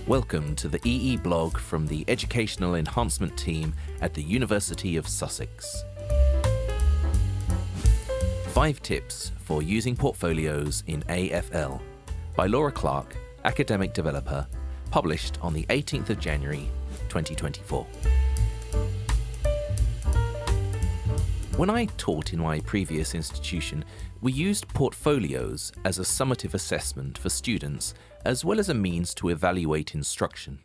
Welcome to the EE blog from the Educational Enhancement team at the University of Sussex. 5 tips for using portfolios in AFL by Laura Clark, academic developer, published on the 18th of January 2024. When I taught in my previous institution, we used portfolios as a summative assessment for students as well as a means to evaluate instruction.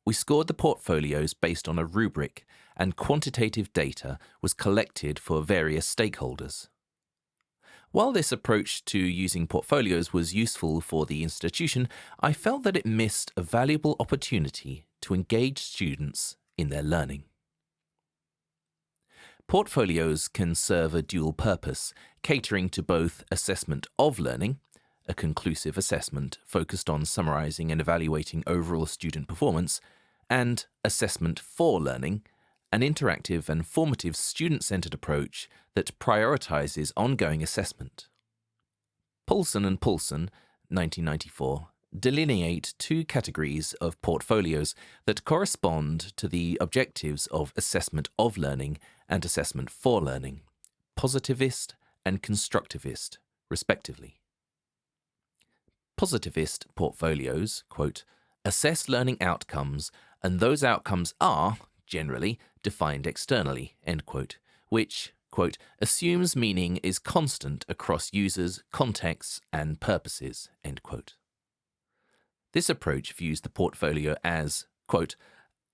We scored the portfolios based on a rubric, and quantitative data was collected for various stakeholders. While this approach to using portfolios was useful for the institution, I felt that it missed a valuable opportunity to engage students in their learning. Portfolios can serve a dual purpose, catering to both assessment of learning, a conclusive assessment focused on summarizing and evaluating overall student performance, and assessment for learning, an interactive and formative student-centered approach that prioritizes ongoing assessment. Poulsen and Poulsen, 1994, delineate 2 categories of portfolios that correspond to the objectives of assessment of learning and assessment for learning, positivist and constructivist, respectively. Positivist portfolios, quote, assess learning outcomes, and those outcomes are, generally, defined externally, end quote, which, quote, assumes meaning is constant across users, contexts, and purposes, end quote. This approach views the portfolio as, quote,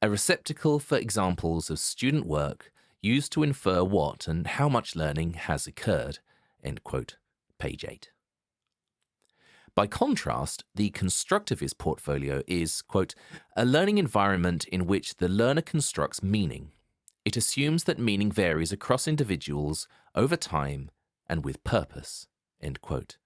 a receptacle for examples of student work used to infer what and how much learning has occurred, end quote, page 8. By contrast, the constructivist portfolio is, quote, a learning environment in which the learner constructs meaning. It assumes that meaning varies across individuals, over time, and with purpose, end quote.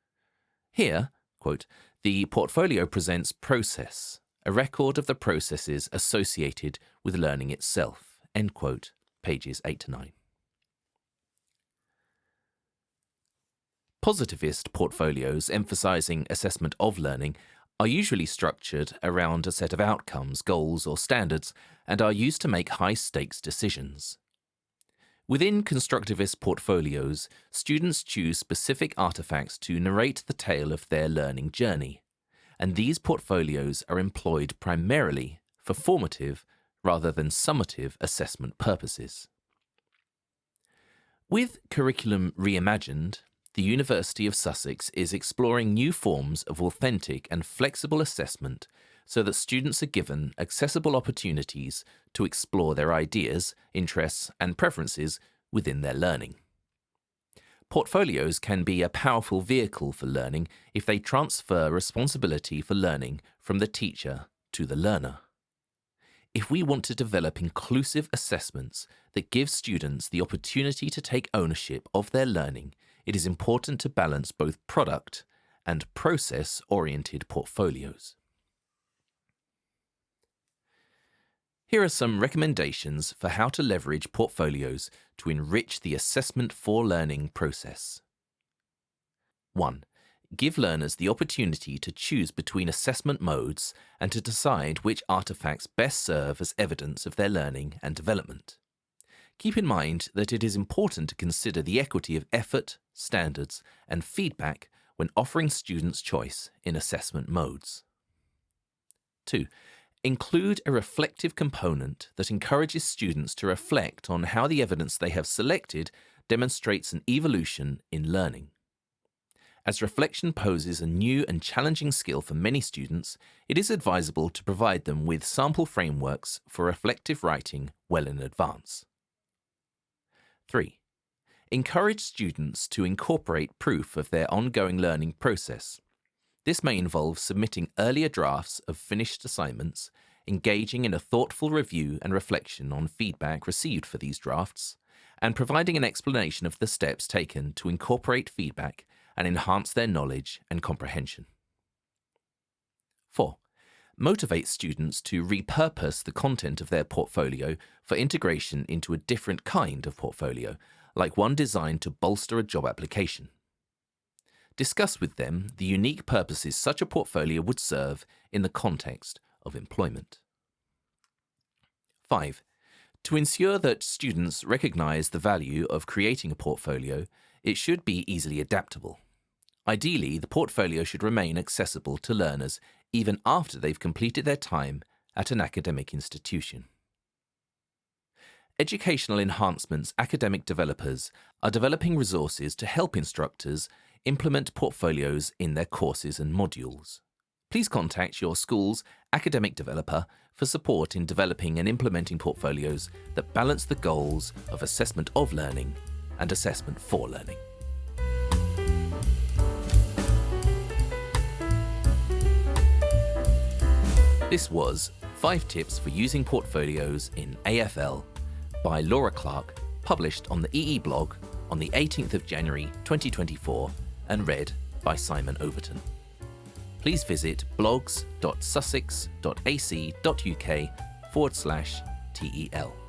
Here, quote, the portfolio presents process, a record of the processes associated with learning itself, end quote, pages 8 to 9. Positivist portfolios emphasizing assessment of learning are usually structured around a set of outcomes, goals, or standards, and are used to make high-stakes decisions. Within constructivist portfolios, students choose specific artifacts to narrate the tale of their learning journey, and these portfolios are employed primarily for formative rather than summative assessment purposes. With Curriculum Reimagined, the University of Sussex is exploring new forms of authentic and flexible assessment so that students are given accessible opportunities to explore their ideas, interests, and preferences within their learning. Portfolios can be a powerful vehicle for learning if they transfer responsibility for learning from the teacher to the learner. If we want to develop inclusive assessments that give students the opportunity to take ownership of their learning, it is important to balance both product and process-oriented portfolios. Here are some recommendations for how to leverage portfolios to enrich the assessment for learning process. 1. Give learners the opportunity to choose between assessment modes and to decide which artifacts best serve as evidence of their learning and development. Keep in mind that it is important to consider the equity of effort, standards, and feedback when offering students choice in assessment modes. 2. Include a reflective component that encourages students to reflect on how the evidence they have selected demonstrates an evolution in learning. As reflection poses a new and challenging skill for many students, it is advisable to provide them with sample frameworks for reflective writing well in advance. 3. Encourage students to incorporate proof of their ongoing learning process. This may involve submitting earlier drafts of finished assignments, engaging in a thoughtful review and reflection on feedback received for these drafts, and providing an explanation of the steps taken to incorporate feedback and enhance their knowledge and comprehension. 4. Motivate students to repurpose the content of their portfolio for integration into a different kind of portfolio, like one designed to bolster a job application. Discuss with them the unique purposes such a portfolio would serve in the context of employment. 5. To ensure that students recognise the value of creating a portfolio, it should be easily adaptable. Ideally, the portfolio should remain accessible to learners even after they've completed their time at an academic institution. Educational Enhancement's academic developers are developing resources to help instructors implement portfolios in their courses and modules. Please contact your school's academic developer for support in developing and implementing portfolios that balance the goals of assessment of learning and assessment for learning. This was 5 Tips for Using Portfolios in AFL by Laura Clark, published on the EE blog on the 18th of January 2024 and read by Simon Overton. Please visit blogs.sussex.ac.uk/TEL.